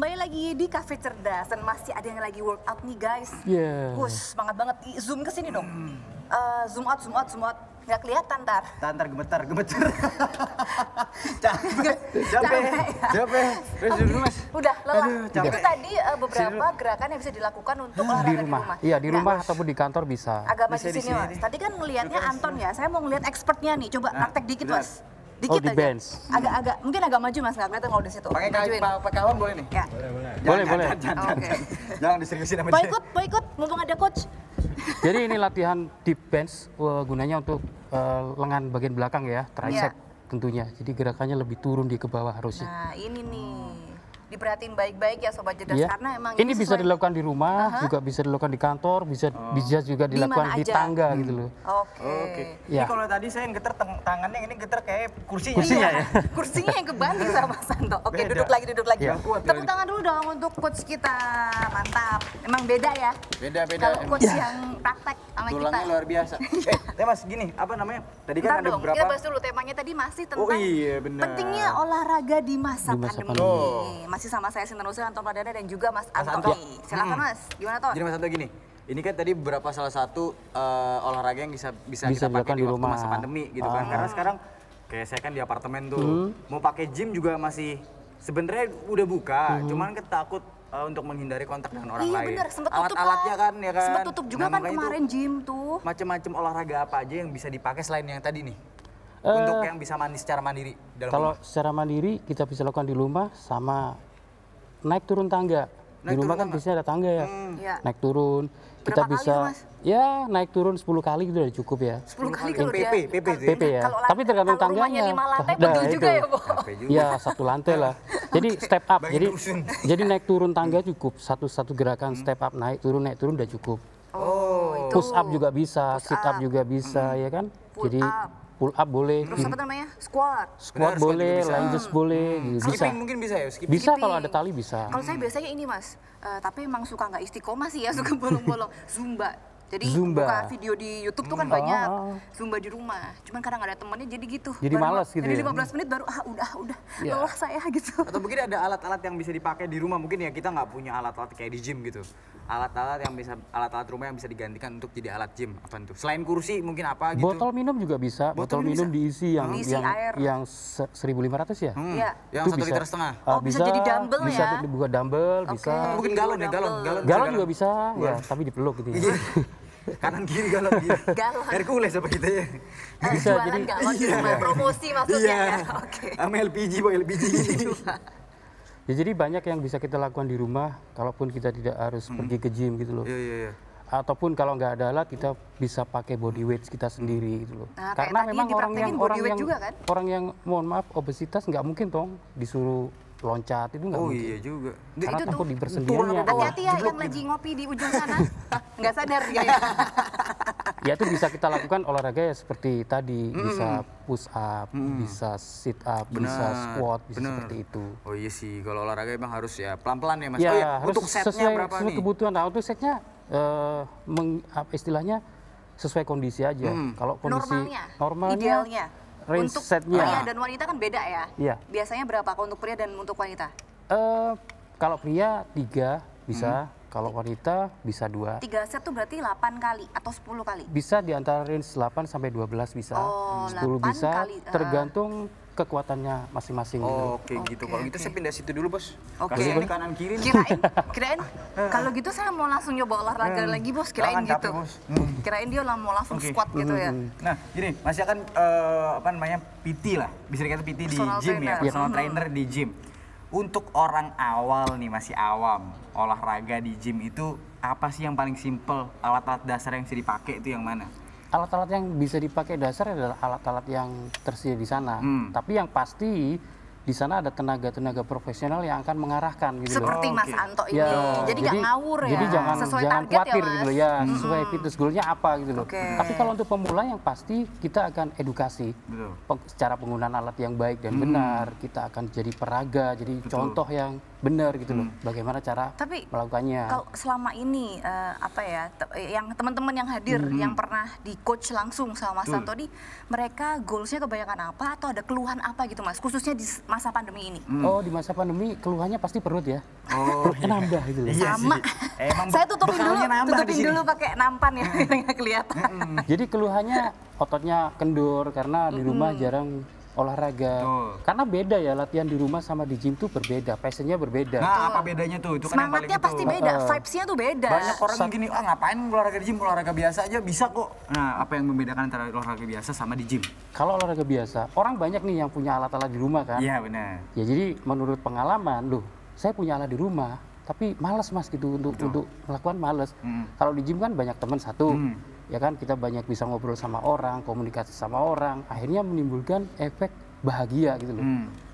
Kembali lagi di Cafe Cerdas dan masih ada yang lagi workout nih guys. Semangat banget. Zoom ke sini dong. Zoom out. Nggak kelihatan tar. Tantar gemetar. Capek. Mas. Udah lelah. Aduh, Itu tadi beberapa gerakan yang bisa dilakukan untuk olahraga di rumah. Iya, di rumah ataupun di kantor bisa. Agak maju Bisa di sini sini mas. nih. Tadi kan ngelihatnya Anton ya. Saya mau ngelihat expertnya nih. Coba praktek dikit mas. Dikit di aja. bench. Agak mungkin agak maju mas, nggak kelihatan kalau di situ. Pakai Majuin. kawan boleh nih? Ya. Boleh. Jangan diseriusin sama Mau dia. ikut, mumpung ada coach. Jadi ini latihan deep bench gunanya untuk lengan bagian belakang ya, tricep tentunya. Jadi gerakannya lebih turun di ke bawah harusnya. Nah ini nih, diperhatiin baik-baik ya Sobat Cerdas, Iya. karena emang Ini bisa sesuai- dilakukan di rumah, juga bisa dilakukan di kantor, bisa juga dilakukan mana di aja. tangga gitu loh. Oke. Ini Ya. kalau tadi saya yang getar tangannya, ini getar kayak kursinya. Kursinya Iya, kursinya yang kebanding sama Santo. Oke, Beda. duduk lagi. Iya. Kuat Tepuk kali. tangan dulu dong untuk coach kita. Mantap. Emang beda ya? Beda. Kalau coach yang praktek sama kita. Tulangnya luar biasa. Mas gini, apa namanya? Tadi kan Bentar ada dong, beberapa. kita bahas dulu temanya tadi masih tentang Oh iya, benar. pentingnya olahraga di masa Di masa pandemi. pandemi. Masih sama saya Sinta Nurul, Anton Pradana dan juga Mas Mas Anto. Anto. Silakan Mas, gimana Ton? Jadi Mas Anto gini, ini kan tadi beberapa salah satu olahraga yang bisa Bisa kita pakai dilakukan di di waktu rumah. masa pandemi gitu kan. Karena sekarang kayak saya kan di apartemen tuh, mau pakai gym juga masih sebenarnya udah buka, cuman kan takut untuk menghindari kontak dengan orang Iya lain. bener, sempet tutup Alat-alatnya kan ya kan. Sempet tutup juga kan makanya kemarin tuh gym tuh. macam-macam olahraga apa aja yang bisa dipakai selain yang tadi nih? Untuk yang bisa mandi secara mandiri dalam Kalau rumah. secara mandiri kita bisa lakukan di rumah sama naik turun tangga. Di Naik rumah turun kan tangga? biasanya ada tangga ya. Iya. Naik turun. Kita Berapa kali bisa tuh, Mas? ya naik turun 10 kali gitu udah cukup ya. 10 kali Yang kalau dia. PP itu ya? PP ya. Kalau Tapi tergantung kalau rumahnya tangganya. 5 lantai Nah, pegel itu. juga ya, Bo. Capek juga. Ya satu lantai lah. Jadi step up. Bagi Jadi dusun. jadi naik turun tangga cukup. Satu gerakan step up naik turun udah cukup. Oh, itu. Push up juga bisa, Push sit up up. juga bisa ya kan. Pull Jadi up. pull up boleh, Terus apa namanya? Squat. squat Benar, boleh, squat juga bisa. lunges boleh, gitu. bisa. skipping mungkin bisa ya? Skipping. Bisa Skipping. kalau ada tali bisa. Kalau saya biasanya ini mas, tapi emang suka nggak istiqomah sih ya, suka bolong-bolong. Zumba. Jadi Zumba. buka video di YouTube tuh kan banyak Zumba di rumah. Cuman kadang nggak ada temennya jadi gitu. Jadi malas gitu Jadi ya? 15 menit baru udah Iya. lelah saya gitu. Atau mungkin ada alat-alat yang bisa dipakai di rumah, mungkin ya kita nggak punya alat-alat kayak di gym gitu. Alat-alat rumah yang bisa digantikan untuk jadi alat gym apa tuh? Selain kursi mungkin apa gitu? Botol minum juga bisa. Botol Botol minum minum diisi yang Diisi air. 1.500 ya. Iya. Yang Itu 1,5 liter. Oh, bisa jadi dumbbell bisa ya? dibuka dumbbell, bisa. Mungkin galon ya, galon. Galon juga bisa, ya, tapi dipeluk gitu ya. Kanan kiri galon gitu. Galon. Hercules apa kita ya? Bisa, Jualan jadi- galon di rumah, promosi maksudnya ya. Oke. Sama LPG, boy LPG. Ya, jadi banyak yang bisa kita lakukan di rumah, kalaupun kita tidak harus pergi ke gym gitu loh. Iya. Ataupun kalau nggak ada alat, kita bisa pakai body weight kita sendiri gitu loh. Nah, kayak Karena tadi memang dipraktekin body weight juga kan? orang yang mohon maaf obesitas nggak mungkin dong disuruh loncat itu nggak Oh mungkin. iya juga. Karena Itu tempuh tuh, di bersendiriannya. Hati-hati ya yang lagi ngopi di ujung sana. Nggak sadar dia ya. Ya itu bisa kita lakukan olahraga ya seperti tadi, bisa push up, bisa sit up, bisa squat, bisa bener. seperti itu. Oh iya sih, kalau olahraga emang harus ya pelan-pelan ya Mas. Ya, Oh iya, harus untuk setnya sesuai, berapa sesuai nih? kebutuhan. Nah, untuk setnya istilahnya sesuai kondisi aja. Kalau kondisi normalnya, idealnya. range Untuk setnya. pria dan wanita kan beda ya? Iya. Biasanya berapa kalau untuk pria dan untuk wanita? Kalau pria 3 bisa, kalau wanita bisa 2. 3 set tuh berarti 8 kali atau 10 kali? Bisa di antara range 8 sampai 12 bisa. Oh, 10 8 bisa, kali, tergantung kekuatannya masing-masing. gitu. Oh, oke gitu. Kalau gitu saya pindah situ dulu, Bos. Oke. Kasih ini kanan kiri nih. Kirain kalau gitu saya mau langsung nyoba olahraga lagi bos, kirain Jangan capek, gitu. Bos. Kirain dia lah mau langsung Oke. squat gitu ya. Nah, gini, Mas kan apa namanya? PT lah. Bisa dikata PT di Personal gym ya, trainer. personal trainer di gym. Untuk orang awal nih, masih awam, olahraga di gym itu apa sih yang paling simple? Alat-alat dasar yang bisa dipakai itu yang mana? Alat-alat yang bisa dipakai dasar adalah alat-alat yang tersedia di sana. Tapi yang pasti di sana ada tenaga-tenaga profesional yang akan mengarahkan gitu loh. Seperti Mas Oke. Anto ini. Ya, Jadi nggak ngawur ya. Jadi jangan sesuai jangan target khawatir ya Mas. gitu loh ya, sesuai fitness goalnya apa gitu loh. Oke. Tapi kalau untuk pemula yang pasti kita akan edukasi Betul. secara penggunaan alat yang baik dan benar. Kita akan jadi peraga, jadi contoh yang benar gitu loh, bagaimana cara Tapi melakukannya. kalau selama ini yang teman-teman yang hadir yang pernah di coach langsung sama Mas Santo nih, mereka goalsnya kebanyakan apa atau ada keluhan apa gitu Mas, khususnya di masa pandemi ini? Oh, di masa pandemi keluhannya pasti perut ya. Oh, Perutnya nambah gitu loh. Sama. Saya tutupin dulu pakai nampan ya biar nggak kelihatan. Jadi keluhannya ototnya kendur karena di rumah jarang olahraga. Karena beda ya, latihan di rumah sama di gym tuh berbeda, passionnya berbeda. Nah, apa bedanya tuh? Itu kan yang paling Semangatnya pasti beda, vibes-nya tuh beda. Banyak orang gini, ngapain olahraga di gym, olahraga biasa aja bisa kok. Nah, apa yang membedakan antara olahraga biasa sama di gym? Kalau olahraga biasa, orang banyak nih yang punya alat-alat di rumah kan. Iya, benar. Ya jadi menurut pengalaman, loh, saya punya alat di rumah, tapi malas Mas gitu untuk melakukan malas. Kalau di gym kan banyak teman satu. Ya kan, kita banyak bisa ngobrol sama orang, komunikasi sama orang, akhirnya menimbulkan efek bahagia gitu loh.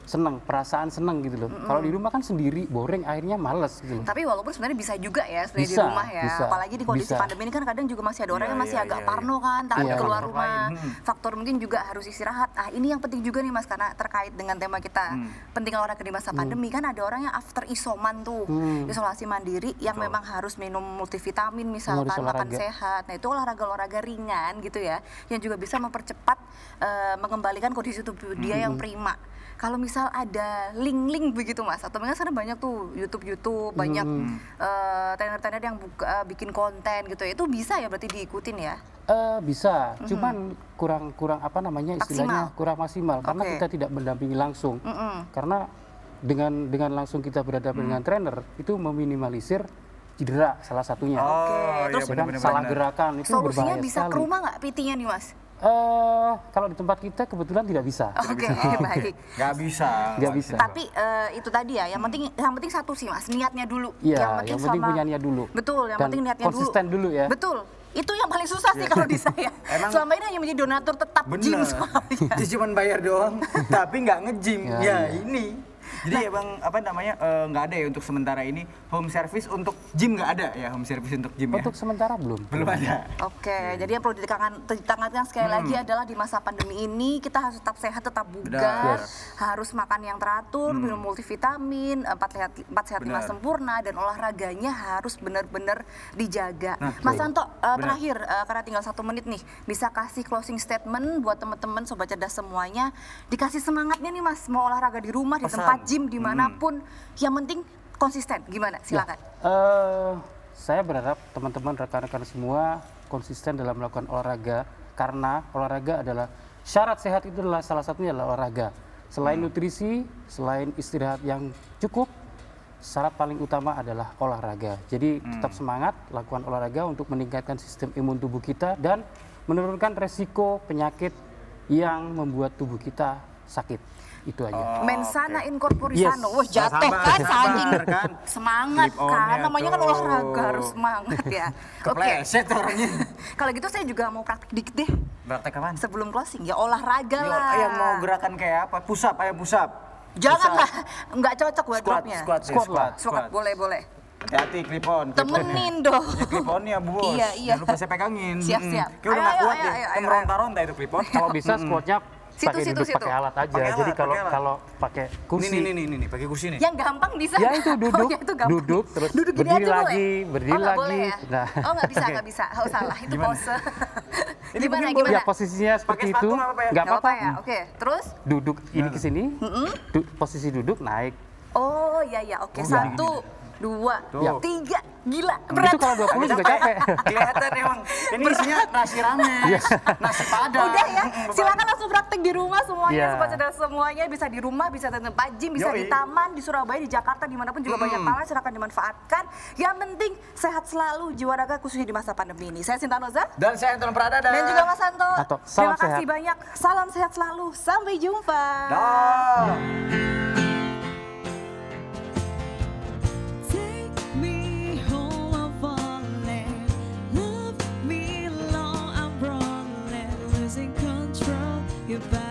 Seneng, perasaan seneng gitu loh. Kalau di rumah kan sendiri, boring, akhirnya males gitu loh. Tapi walaupun sebenarnya bisa juga ya sebenarnya di Bisa, rumah ya. bisa, Apalagi di kondisi bisa. pandemi ini kan kadang juga masih ada orang yang masih agak iya. parno kan, takut Iya. keluar Faktor rumah. lain. Faktor mungkin juga harus istirahat. Ah, ini yang penting juga nih Mas, karena terkait dengan tema kita penting olahraga di masa pandemi kan ada orang yang after isoman tuh, isolasi mandiri yang memang harus minum multivitamin misalkan, Harus makan olahraga. sehat. Nah, itu olahraga ringan gitu ya, yang juga bisa mempercepat mengembalikan kondisi tubuh dia yang prima. Kalau misal ada link-link begitu Mas, atau mungkin sekarang banyak tuh YouTube banyak trainer-trainer yang bikin konten gitu ya, itu bisa ya berarti diikutin ya? Bisa, cuman kurang apa namanya istilahnya, kurang maksimal karena Oke. kita tidak mendampingi langsung. Karena dengan langsung kita berhadapan dengan trainer itu meminimalisir cedera salah satunya. Oke, terus Ya kan, salah gerakan itu solusinya berbahaya bisa sekali. ke rumah nggak PT-nya nih Mas? Kalau di tempat kita kebetulan tidak bisa. Oke, baik. Nggak bisa. Nggak bisa. Tapi itu tadi ya, yang penting satu sih Mas, niatnya dulu. Iya, yang penting punya niat dulu. Betul, yang Dan penting niatnya konsisten dulu ya. Betul. Itu yang paling susah sih kalau di saya. Selama ini hanya menjadi donatur tetap gym soalnya. Dia cuma bayar doang, tapi nggak nge-gym. Ya, Ya, iya. ini. Jadi emang apa namanya nggak ada ya untuk sementara ini home service untuk gym nggak ada ya, home service untuk gym ya. Untuk sementara belum. Belum ada. Oke, jadi yang perlu ditekankan sekali lagi adalah di masa pandemi ini kita harus tetap sehat, tetap bugar, harus makan yang teratur, minum multivitamin, 4 sehat 5 sempurna, dan olahraganya harus benar-benar dijaga. Mas Santo, terakhir karena tinggal 1 menit nih, bisa kasih closing statement buat teman-teman sobat cerdas semuanya, dikasih semangatnya nih Mas, mau olahraga di rumah, di tempat gym, dimanapun, yang penting konsisten. Gimana? Silakan. Saya berharap teman-teman rekan-rekan semua konsisten dalam melakukan olahraga karena olahraga adalah syarat sehat, itu adalah salah satunya adalah olahraga. Selain nutrisi, selain istirahat yang cukup, syarat paling utama adalah olahraga. Jadi tetap semangat, lakukan olahraga untuk meningkatkan sistem imun tubuh kita dan menurunkan resiko penyakit yang membuat tubuh kita sakit. Itu aja. Mensana in corpore sano. Wah, jateh Sabar, kan sabar, saking kan. semangat Clip-on-nya kan. Namanya kan tuh. olahraga harus semangat ya. Oke. Kepleset orangnya. Kalau gitu saya juga mau praktik dikit deh Praktek kapan? sebelum closing. Ya olahraga lah. Yang mau gerakan kayak apa? Push up, ayo push up. Janganlah, nggak cocok buat dropnya. Squat. Boleh. Hati-hati clip on. Temenin dong. Ya, clip on-nya bos. Iya. Jangan lupa saya pegangin. Siap. Kayak udah nggak Ayo, kuat ayo, deh. ayo. Meronta-ronta itu clip on. Kalau bisa squatnya Situ, pakai situ, duduk, situ. pakai alat aja. Pakai Jadi alat, pakai alat. kalau pakai kursi, Nih, pakai kursi nih. Yang gampang bisa. ya itu duduk, Oh, ya, itu gampang. duduk terus Duduk gini berdiri aja lagi, boleh? berdiri Oh, nggak lagi. boleh ya? Nah, Oh, nggak bisa. Oh, salah. Itu Gimana? pose. Ini Gimana? mungkin ya posisinya seperti sepatu itu, nggak apa-apa ya? nggak Nggak apa-apa. ya? Oke. Terus? Duduk ini ke sini, posisi duduk naik. Oh, iya. Oke. 1, 2, Tuh. 3. Gila, Itu berat. kalau 20 juga capek. Kelihatan emang. Ini isinya nasi rames, nasi padang. Udah ya, silakan langsung praktek di rumah semuanya, Iya. sobat cerdas semuanya, bisa di rumah, bisa di tempat gym, bisa di Yoi. taman, di Surabaya, di Jakarta, dimanapun juga banyak taman, silakan dimanfaatkan. Yang penting sehat selalu, jiwa raga khususnya di masa pandemi ini. Saya Sinta Noza Dan saya Anton Pradana. dan juga Mas Santo. Atau Terima salam kasih sehat. banyak, salam sehat selalu, sampai jumpa. Dah. Take me home, I'm falling. Love me long, I'm rolling. Losing control. You're back.